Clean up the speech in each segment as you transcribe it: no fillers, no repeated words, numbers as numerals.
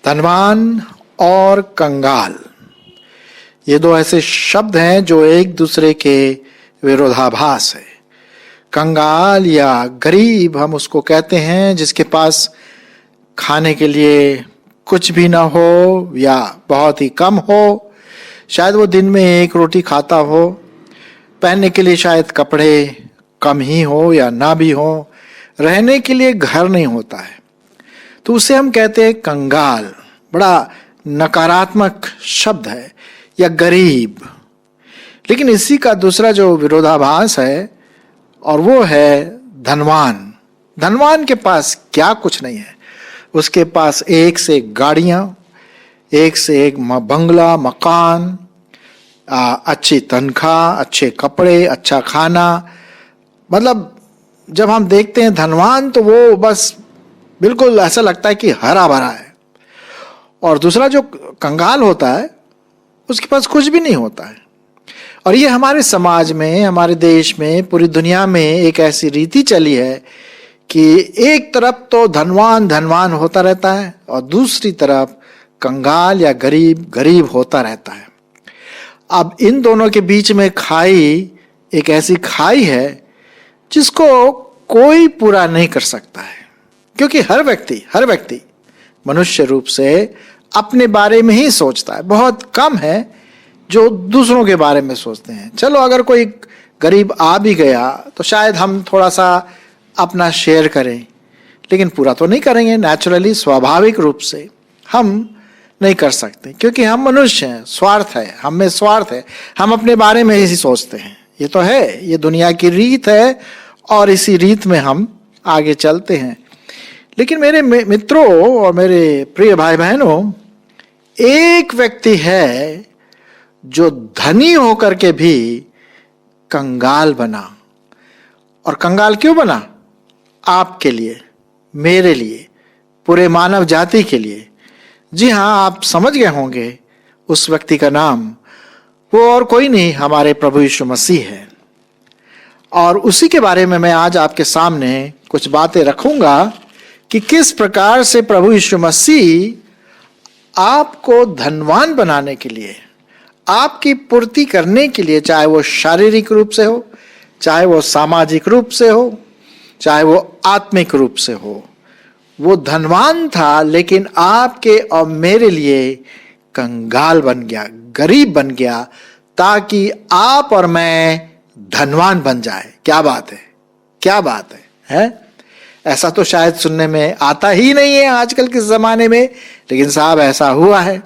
धनवान और कंगाल, ये दो ऐसे शब्द हैं जो एक दूसरे के विरोधाभास है। कंगाल या गरीब हम उसको कहते हैं जिसके पास खाने के लिए कुछ भी ना हो या बहुत ही कम हो, शायद वो दिन में एक रोटी खाता हो, पहनने के लिए शायद कपड़े कम ही हो या ना भी हो, रहने के लिए घर नहीं होता है, तो उसे हम कहते हैं कंगाल। बड़ा नकारात्मक शब्द है, या गरीब। लेकिन इसी का दूसरा जो विरोधाभास है और वो है धनवान। धनवान के पास क्या कुछ नहीं है, उसके पास एक से एक गाड़ियां, एक से एक बंगला, मकान, अच्छी तनख्वाह, अच्छे कपड़े, अच्छा खाना। मतलब जब हम देखते हैं धनवान तो वो बस बिल्कुल ऐसा लगता है कि हरा भरा है। और दूसरा जो कंगाल होता है उसके पास कुछ भी नहीं होता है। और ये हमारे समाज में, हमारे देश में, पूरी दुनिया में एक ऐसी रीति चली है कि एक तरफ तो धनवान धनवान होता रहता है और दूसरी तरफ कंगाल या गरीब गरीब होता रहता है। अब इन दोनों के बीच में खाई, एक ऐसी खाई है जिसको कोई पूरा नहीं कर सकता है, क्योंकि हर व्यक्ति मनुष्य रूप से अपने बारे में ही सोचता है। बहुत कम है जो दूसरों के बारे में सोचते हैं। चलो अगर कोई गरीब आ भी गया तो शायद हम थोड़ा सा अपना शेयर करें, लेकिन पूरा तो नहीं करेंगे। नेचुरली, स्वाभाविक रूप से हम नहीं कर सकते, क्योंकि हम मनुष्य हैं, स्वार्थ है, हम में स्वार्थ है, हम अपने बारे में ही सोचते हैं। ये तो है, ये दुनिया की रीत है और इसी रीत में हम आगे चलते हैं। लेकिन मेरे मित्रों और मेरे प्रिय भाई बहनों, एक व्यक्ति है जो धनी होकर के भी कंगाल बना। और कंगाल क्यों बना? आपके लिए, मेरे लिए, पूरे मानव जाति के लिए। जी हां, आप समझ गए होंगे उस व्यक्ति का नाम, वो और कोई नहीं, हमारे प्रभु यीशु मसीह है। और उसी के बारे में मैं आज आपके सामने कुछ बातें रखूंगा कि किस प्रकार से प्रभु यीशु मसीह आपको धनवान बनाने के लिए, आपकी पूर्ति करने के लिए, चाहे वो शारीरिक रूप से हो, चाहे वो सामाजिक रूप से हो, चाहे वो आत्मिक रूप से हो, वो धनवान था लेकिन आपके और मेरे लिए कंगाल बन गया, गरीब बन गया, ताकि आप और मैं धनवान बन जाए। क्या बात है, क्या बात है? ऐसा तो शायद सुनने में आता ही नहीं है आजकल के जमाने में, लेकिन साहब ऐसा हुआ है।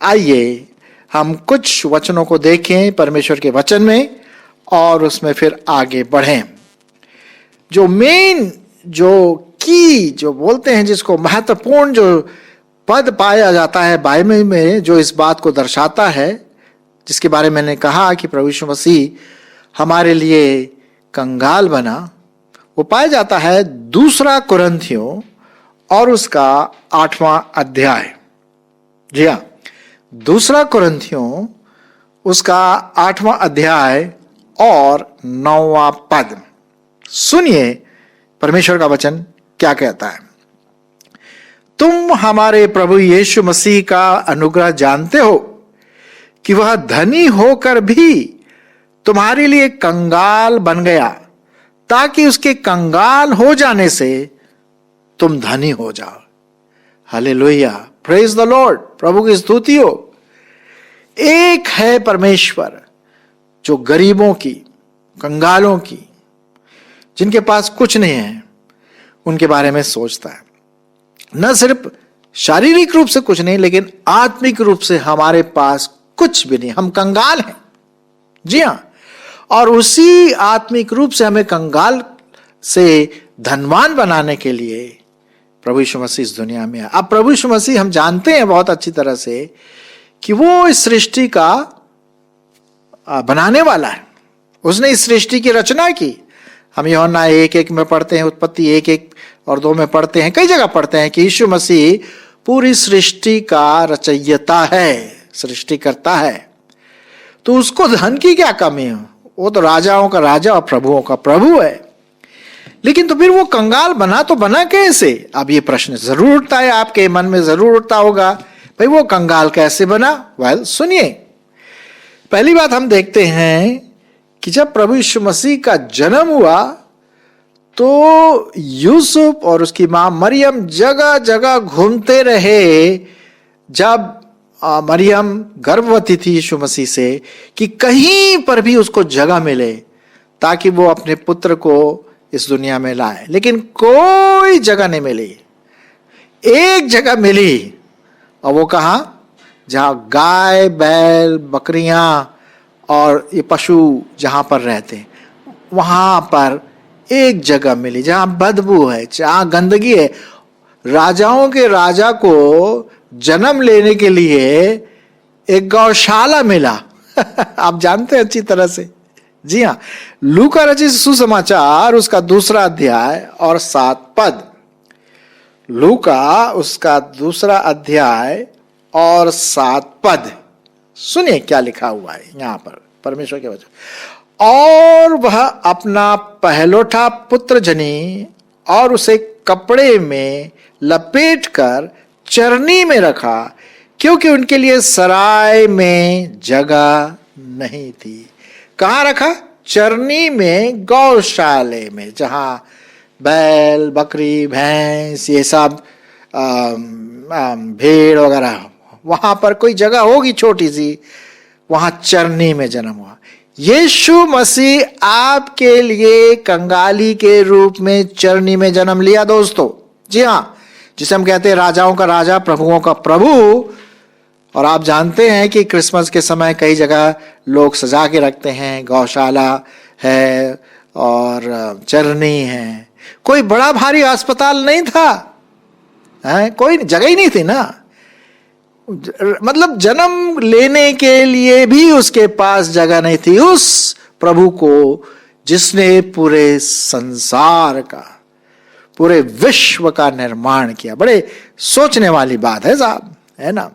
आइए हम कुछ वचनों को देखें परमेश्वर के वचन में और उसमें फिर आगे बढ़ें। जो मेन, जो की, जो बोलते हैं, जिसको महत्वपूर्ण जो पद पाया जाता है बाइबल में, जो इस बात को दर्शाता है, जिसके बारे में मैंने कहा कि प्रभु यीशु मसीह हमारे लिए कंगाल बना, वो पाया जाता है 2 कुरिन्थियों और उसका 8वां अध्याय। जी हाँ, 2 कुरिन्थियों उसका 8वां अध्याय और 9वां पद। सुनिए परमेश्वर का वचन क्या कहता है। तुम हमारे प्रभु यीशु मसीह का अनुग्रह जानते हो कि वह धनी होकर भी तुम्हारे लिए कंगाल बन गया, ताकि उसके कंगाल हो जाने से तुम धनी हो जाओ। हालेलुया, प्रेज द लॉर्ड, प्रभु की स्तुति हो। एक है परमेश्वर जो गरीबों की, कंगालों की, जिनके पास कुछ नहीं है, उनके बारे में सोचता है। न सिर्फ शारीरिक रूप से कुछ नहीं, लेकिन आत्मिक रूप से हमारे पास कुछ भी नहीं, हम कंगाल हैं। जी हां, और उसी आत्मिक रूप से हमें कंगाल से धनवान बनाने के लिए प्रभु यीशु मसीह इस दुनिया में है। अब प्रभु यीशु मसीह, हम जानते हैं बहुत अच्छी तरह से कि वो इस सृष्टि का बनाने वाला है। उसने इस सृष्टि की रचना की। हम यूहन्ना 1:1 में पढ़ते हैं, उत्पत्ति 1:1 और 2 में पढ़ते हैं, कई जगह पढ़ते हैं कि यीशु मसीह पूरी सृष्टि का रचयिता है, सृष्टि करता है। तो उसको धन की क्या कमी है? वो तो राजाओं का राजा और प्रभुओं का प्रभु है। लेकिन तो फिर वो कंगाल बना तो बना कैसे? अब ये प्रश्न जरूर उठता है, आपके मन में जरूर उठता होगा, भाई वो कंगाल कैसे बना? वेल, सुनिए। पहली बात हम देखते हैं कि जब प्रभु यीशु मसीह का जन्म हुआ तो यूसुफ और उसकी मां मरियम जगह जगह घूमते रहे, जब मरियम गर्भवती थी यीशु मसीह से, कि कहीं पर भी उसको जगह मिले ताकि वो अपने पुत्र को इस दुनिया में लाए, लेकिन कोई जगह नहीं मिली। एक जगह मिली, और वो कहां? जहां गाय, बैल, बकरियां और ये पशु जहां पर रहते, वहां पर एक जगह मिली जहां बदबू है, जहां गंदगी है। राजाओं के राजा को जन्म लेने के लिए एक गौशाला मिला। आप जानते हैं अच्छी तरह से। जी हाँ, लूका रचित सुसमाचार उसका 2 अध्याय और 7 पद। लूका उसका 2 अध्याय और 7 पद। सुनिए क्या लिखा हुआ है यहां पर परमेश्वर के वचन। और वह अपना पहलोठा पुत्र जनी और उसे कपड़े में लपेटकर चरनी में रखा, क्योंकि उनके लिए सराय में जगह नहीं थी। कहां रखा? चरनी में, गौशाले में, जहां बैल, बकरी, भैंस, ये सब भेड़ वगैरह, वहां पर कोई जगह होगी छोटी सी, वहां चरनी में जन्म हुआ। यीशु मसीह आपके लिए कंगाली के रूप में चरनी में जन्म लिया दोस्तों। जी हां, जिसे हम कहते हैं राजाओं का राजा, प्रभुओं का प्रभु। और आप जानते हैं कि क्रिसमस के समय कई जगह लोग सजा के रखते हैं, गौशाला है और चरनी है। कोई बड़ा भारी अस्पताल नहीं था, कोई जगह ही नहीं थी ना, मतलब जन्म लेने के लिए भी उसके पास जगह नहीं थी उस प्रभु को जिसने पूरे संसार का, पूरे विश्व का निर्माण किया। बड़े सोचने वाली बात है साहब, है ना।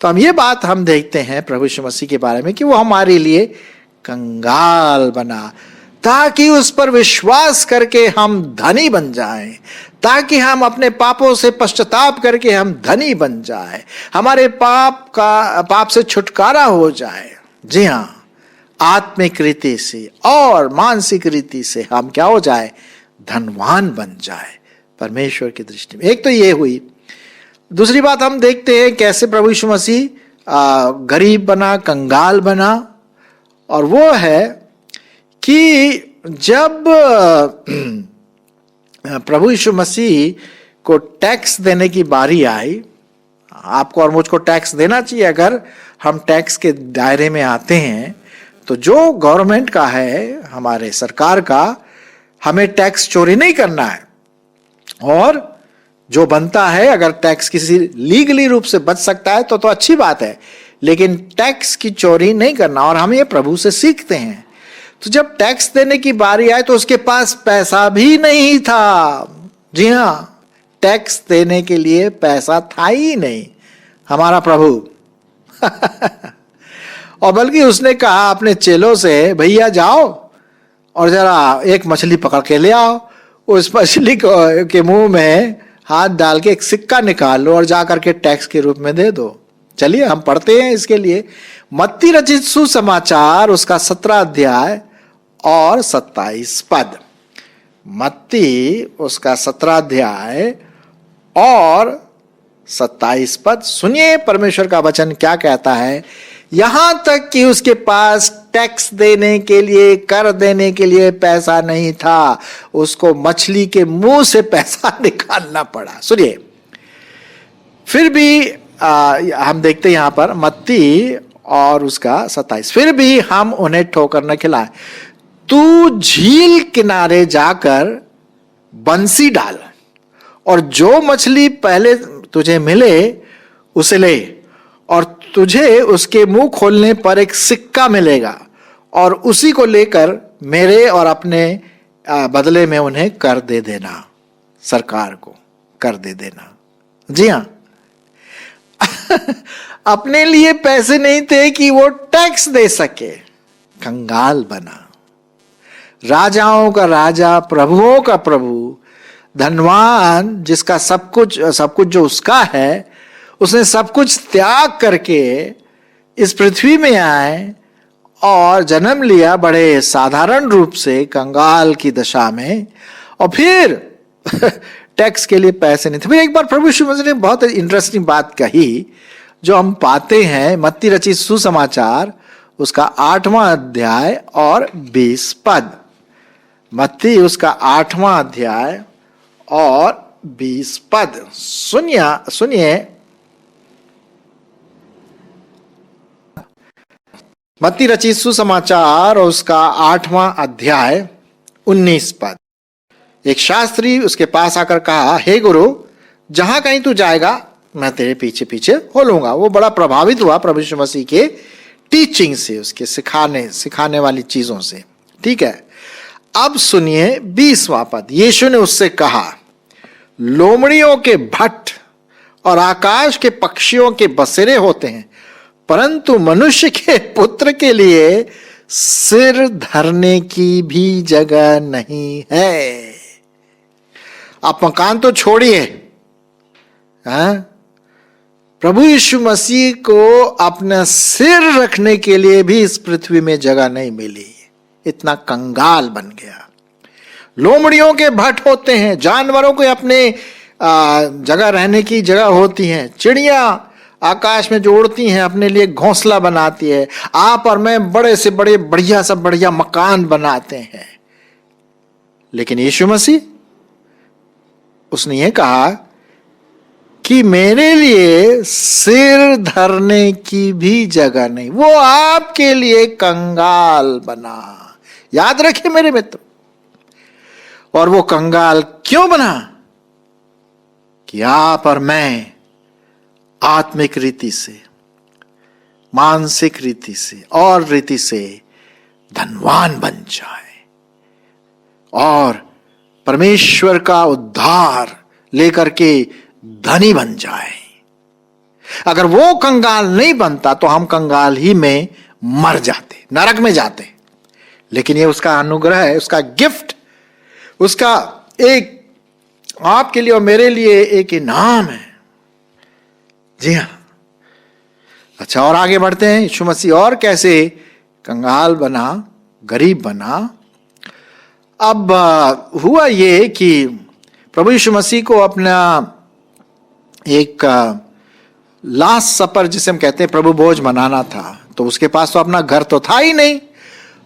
तो हम ये बात हम देखते हैं प्रभु यीशु मसीह के बारे में कि वो हमारे लिए कंगाल बना ताकि उस पर विश्वास करके हम धनी बन जाएं, ताकि हम अपने पापों से पश्चाताप करके हम धनी बन जाएं, हमारे पाप से छुटकारा हो जाए। जी हाँ, आत्मिक रीति से और मानसिक रीति से हम क्या हो जाए? धनवान बन जाए परमेश्वर की दृष्टि में। एक तो ये हुई। दूसरी बात हम देखते हैं कैसे प्रभु यीशु मसीह गरीब बना, कंगाल बना, और वो है कि जब प्रभु यीशु मसीह को टैक्स देने की बारी आई, आपको और मुझको टैक्स देना चाहिए। अगर हम टैक्स के दायरे में आते हैं तो जो गवर्नमेंट का है, हमारे सरकार का, हमें टैक्स चोरी नहीं करना है, और जो बनता है अगर टैक्स किसी लीगली रूप से बच सकता है तो अच्छी बात है, लेकिन टैक्स की चोरी नहीं करना। और हम ये प्रभु से सीखते हैं। तो जब टैक्स देने की बारी आए तो उसके पास पैसा भी नहीं था। जी हां, टैक्स देने के लिए पैसा था ही नहीं हमारा प्रभु। और बल्कि उसने कहा अपने चेलों से, भैया जाओ और जरा एक मछली पकड़ के ले आओ, उस मछली के मुंह में हाथ डाल के एक सिक्का निकाल लो और जाकर के टैक्स के रूप में दे दो। चलिए हम पढ़ते हैं इसके लिए मत्ती रचित सुसमाचार उसका 17 अध्याय और 27 पद। मत्ती उसका 17 अध्याय और 27 पद। सुनिए परमेश्वर का वचन क्या कहता है। यहां तक कि उसके पास टैक्स देने के लिए, कर देने के लिए पैसा नहीं था, उसको मछली के मुंह से पैसा निकालना पड़ा। सुनिए, फिर भी हम देखते हैं यहां पर मत्ती और उसका 27। फिर भी हम उन्हें ठोकर न खिलाए, तू झील किनारे जाकर बंसी डाल और जो मछली पहले तुझे मिले उसे ले, और तुझे उसके मुंह खोलने पर एक सिक्का मिलेगा, और उसी को लेकर मेरे और अपने बदले में उन्हें कर दे देना, सरकार को कर दे देना। जी हां, अपने लिए पैसे नहीं थे कि वो टैक्स दे सके, कंगाल बना। राजाओं का राजा, प्रभुओं का प्रभु, धनवान, जिसका सब कुछ जो उसका है, उसने सब कुछ त्याग करके इस पृथ्वी में आए और जन्म लिया बड़े साधारण रूप से, कंगाल की दशा में, और फिर टैक्स के लिए पैसे नहीं थे। फिर एक बार प्रभु यीशु मसीह ने बहुत इंटरेस्टिंग बात कही जो हम पाते हैं मत्ती रचित सुसमाचार उसका 8वां अध्याय और 20 पद। मत्ती उसका 8वां अध्याय और 20 पद सुनिए। मत्ती रचित सुसमाचार और उसका 8वां अध्याय 19 पद। एक शास्त्री उसके पास आकर कहा, हे गुरु, जहां कहीं तू जाएगा मैं तेरे पीछे पीछे हो लूंगा। वो बड़ा प्रभावित हुआ प्रभु यीशु मसीह के टीचिंग से, उसके सिखाने वाली चीजों से। ठीक है, अब सुनिए 20वां पद। यीशु ने उससे कहा, लोमड़ियों के भट्ट और आकाश के पक्षियों के बसेरे होते हैं, परंतु मनुष्य के पुत्र के लिए सिर धरने की भी जगह नहीं है। आप मकान तो छोड़िए, प्रभु यीशु मसीह को अपना सिर रखने के लिए भी इस पृथ्वी में जगह नहीं मिली। इतना कंगाल बन गया। लोमड़ियों के भट्ट होते हैं, जानवरों को अपने जगह रहने की जगह होती है। चिड़िया आकाश में जो उड़ती हैं अपने लिए घोंसला बनाती है। आप और मैं बड़े से बड़े बढ़िया मकान बनाते हैं। लेकिन यीशु मसीह, उसने ये कहा कि मेरे लिए सिर धरने की भी जगह नहीं। वो आपके लिए कंगाल बना। याद रखिए मेरे मित्र। और वो कंगाल क्यों बना? कि आप और मैं आत्मिक रीति से, मानसिक रीति से और रीति से धनवान बन जाए और परमेश्वर का उद्धार लेकर के धनी बन जाए। अगर वो कंगाल नहीं बनता तो हम कंगाल ही में मर जाते, नरक में जाते। लेकिन ये उसका अनुग्रह है, उसका गिफ्ट, उसका एक आपके लिए और मेरे लिए एक इनाम है। जी हां। अच्छा, और आगे बढ़ते हैं। यीशु मसीह और कैसे कंगाल बना, गरीब बना। अब हुआ ये कि प्रभु यीशु मसीह को अपना एक लास्ट सपर, जिसे हम कहते हैं प्रभु भोज, मनाना था। तो उसके पास तो अपना घर तो था ही नहीं।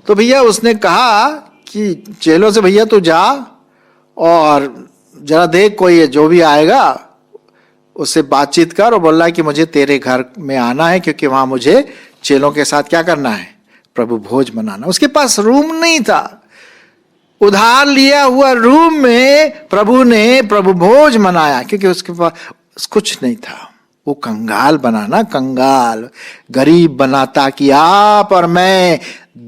तो भैया उसने कहा कि चेलों से, भैया तू जा और जरा देख कोई जो भी आएगा उससे बातचीत कर और बोल रहा है कि मुझे तेरे घर में आना है, क्योंकि वहां मुझे चेलों के साथ क्या करना है, प्रभु भोज मनाना। उसके पास रूम नहीं था। उधार लिया हुआ रूम में प्रभु ने प्रभु भोज मनाया, क्योंकि उसके पास कुछ नहीं था। वो कंगाल बना ना, कंगाल गरीब बना, ताकि आप और मैं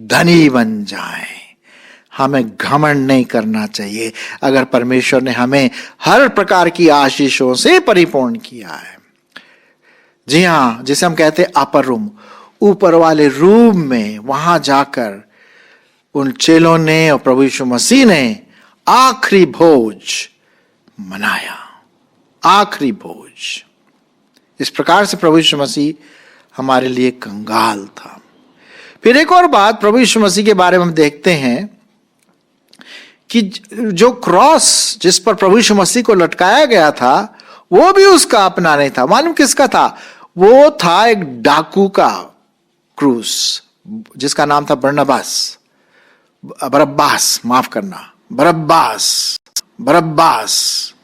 धनी बन जाएं। हमें घमंड नहीं करना चाहिए। अगर परमेश्वर ने हमें हर प्रकार की आशीषों से परिपूर्ण किया है, जी हां, जिसे हम कहते हैं अपर रूम, ऊपर वाले रूम में, वहां जाकर उन चेलों ने और प्रभु यीशु मसीह ने आखिरी भोज मनाया। आखिरी भोज। इस प्रकार से प्रभु यीशु मसीह हमारे लिए कंगाल था। फिर एक और बात प्रभु यीशु मसीह के बारे में हम देखते हैं कि जो क्रॉस जिस पर प्रभु यीशु मसीह को लटकाया गया था, वो भी उसका अपना नहीं था। मालूम किसका था? वो था एक डाकू का क्रूस, जिसका नाम था बरब्बास, माफ करना, बरब्बास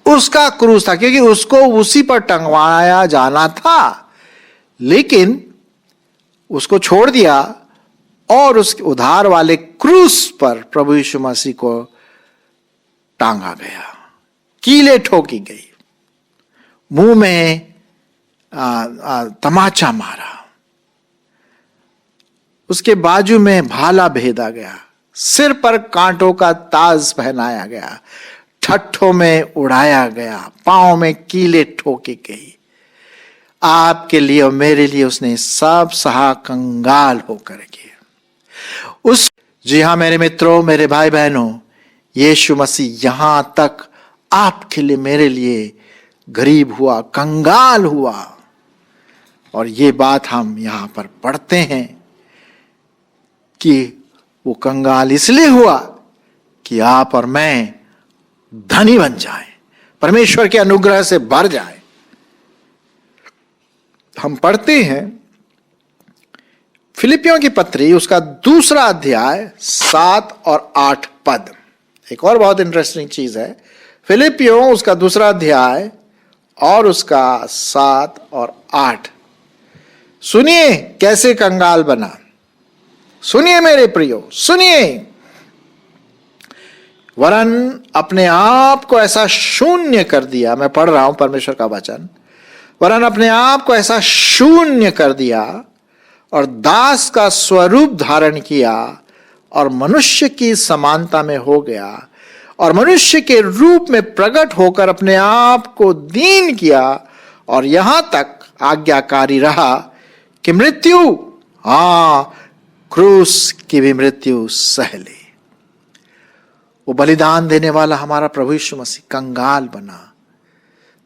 उसका क्रूस था, क्योंकि उसको उसी पर टंगवाया जाना था। लेकिन उसको छोड़ दिया और उस उधार वाले क्रूस पर प्रभु यीशु मसीह को टांगा गया, कीलें ठोकी गई, मुंह में तमाचा मारा, उसके बाजू में भाला भेदा गया, सिर पर कांटों का ताज पहनाया गया, ठट्ठों में उड़ाया गया, पांव में कीलें ठोकी गई। आपके लिए और मेरे लिए उसने सब सहा कंगाल होकर के। उस जी हाँ मेरे मित्रों, मेरे भाई बहनों, यीशु मसीह यहां तक आपके लिए, मेरे लिए गरीब हुआ, कंगाल हुआ। और ये बात हम यहां पर पढ़ते हैं कि वो कंगाल इसलिए हुआ कि आप और मैं धनी बन जाए, परमेश्वर के अनुग्रह से भर जाए। हम पढ़ते हैं फिलिपियों की पत्री, उसका 2 अध्याय 7 और 8 पद। एक और बहुत इंटरेस्टिंग चीज है, फिलिपियों उसका 2 अध्याय और उसका 7 और 8। सुनिए कैसे कंगाल बना। सुनिए मेरे प्रियो, सुनिए। वरन अपने आप को ऐसा शून्य कर दिया, मैं पढ़ रहा हूं परमेश्वर का वचन, वरन अपने आप को ऐसा शून्य कर दिया और दास का स्वरूप धारण किया और मनुष्य की समानता में हो गया और मनुष्य के रूप में प्रकट होकर अपने आप को दीन किया और यहां तक आज्ञाकारी रहा कि मृत्यु, क्रूस की भी मृत्यु सह ली। वो बलिदान देने वाला हमारा प्रभु यीशु मसीह कंगाल बना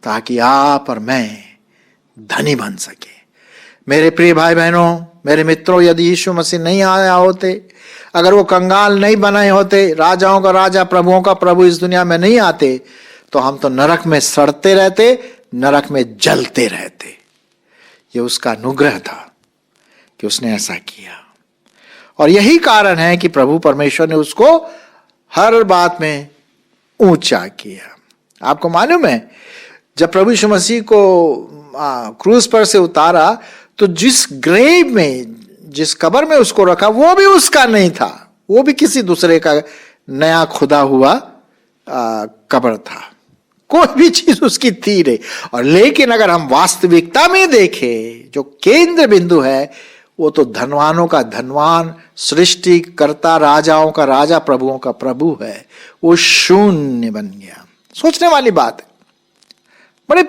ताकि आप और मैं धनी बन सके। मेरे प्रिय भाई बहनों, मेरे मित्रों, यदि यीशु मसीह नहीं आया होते, अगर वो कंगाल नहीं बनाए होते, राजाओं का राजा, प्रभुओं का प्रभु इस दुनिया में नहीं आते, तो हम तो नरक में सड़ते रहते, नरक में जलते रहते। ये उसका अनुग्रह था कि उसने ऐसा किया। और यही कारण है कि प्रभु परमेश्वर ने उसको हर बात में ऊंचा किया। आपको मालूम है, जब प्रभु यीशु मसीह को क्रूस पर से उतारा तो जिस ग्रेव में, जिस कब्र में उसको रखा, वो भी उसका नहीं था, वो भी किसी दूसरे का नया खुदा हुआ कब्र था। कोई भी चीज उसकी थी नहीं। और लेकिन अगर हम वास्तविकता में देखें, जो केंद्र बिंदु है, वो तो धनवानों का धनवान, सृष्टिकर्ता, राजाओं का राजा, प्रभुओं का प्रभु है। वो शून्य बन गया। सोचने वाली बात है। बड़े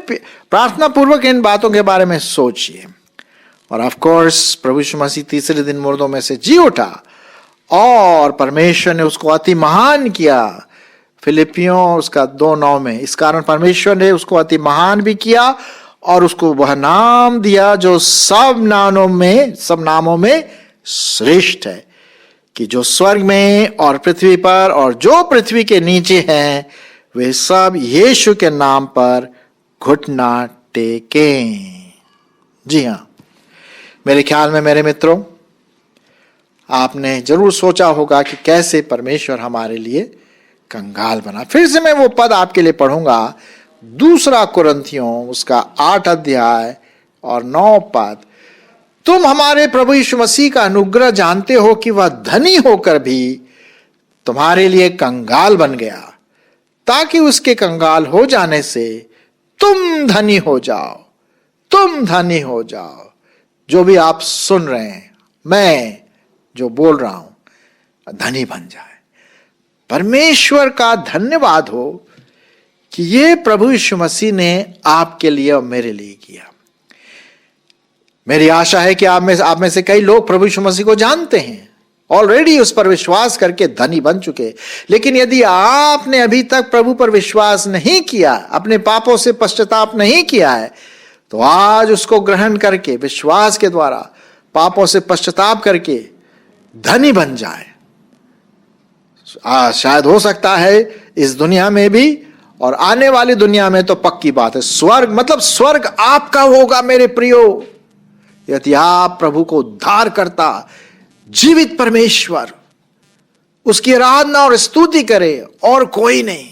प्रार्थना पूर्वक इन बातों के बारे में सोचिए। और ऑफ कोर्स प्रभु यीशु मसीह तीसरे दिन मुर्दों में से जी उठा और परमेश्वर ने उसको अति महान किया। फिलिपियों उसका 2:9 में, इस कारण परमेश्वर ने उसको अति महान भी किया और उसको वह नाम दिया जो सब नामों में श्रेष्ठ है, कि जो स्वर्ग में और पृथ्वी पर और जो पृथ्वी के नीचे हैं, वे सब यीशु के नाम पर घुटना टेकें। जी हां, मेरे ख्याल में मेरे मित्रों, आपने जरूर सोचा होगा कि कैसे परमेश्वर हमारे लिए कंगाल बना। फिर से मैं वो पद आपके लिए पढ़ूंगा, 2 कुरिन्थियों उसका 8 अध्याय और 9 पद। तुम हमारे प्रभु यीशु मसीह का अनुग्रह जानते हो कि वह धनी होकर भी तुम्हारे लिए कंगाल बन गया, ताकि उसके कंगाल हो जाने से तुम धनी हो जाओ। तुम धनी हो जाओ। जो भी आप सुन रहे हैं, मैं जो बोल रहा हूं, धनी बन जाए। परमेश्वर का धन्यवाद हो कि ये प्रभु यीशु मसीह ने आपके लिए और मेरे लिए किया। मेरी आशा है कि आप में से कई लोग प्रभु यीशु मसीह को जानते हैं, ऑलरेडी उस पर विश्वास करके धनी बन चुके। लेकिन यदि आपने अभी तक प्रभु पर विश्वास नहीं किया, अपने पापों से पश्चाताप नहीं किया है, तो आज उसको ग्रहण करके विश्वास के द्वारा पापों से पश्चाताप करके धनी बन जाए। शायद हो सकता है इस दुनिया में भी और आने वाली दुनिया में तो पक्की बात है, स्वर्ग, मतलब स्वर्ग आपका होगा मेरे प्रियो, यदि आप प्रभु को उद्धार करता, जीवित परमेश्वर, उसकी आराधना और स्तुति करे और कोई नहीं,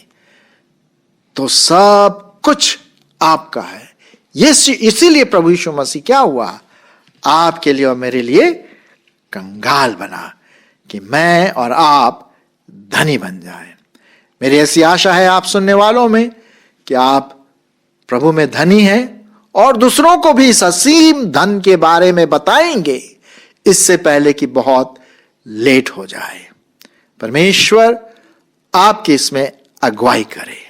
तो सब कुछ आपका है। इसीलिए प्रभु यीशु मसीह क्या हुआ, आपके लिए और मेरे लिए कंगाल बना कि मैं और आप धनी बन जाए। मेरी ऐसी आशा है आप सुनने वालों में कि आप प्रभु में धनी हैं और दूसरों को भी इस असीम धन के बारे में बताएंगे, इससे पहले कि बहुत लेट हो जाए। परमेश्वर आपकी इसमें अगुवाई करे।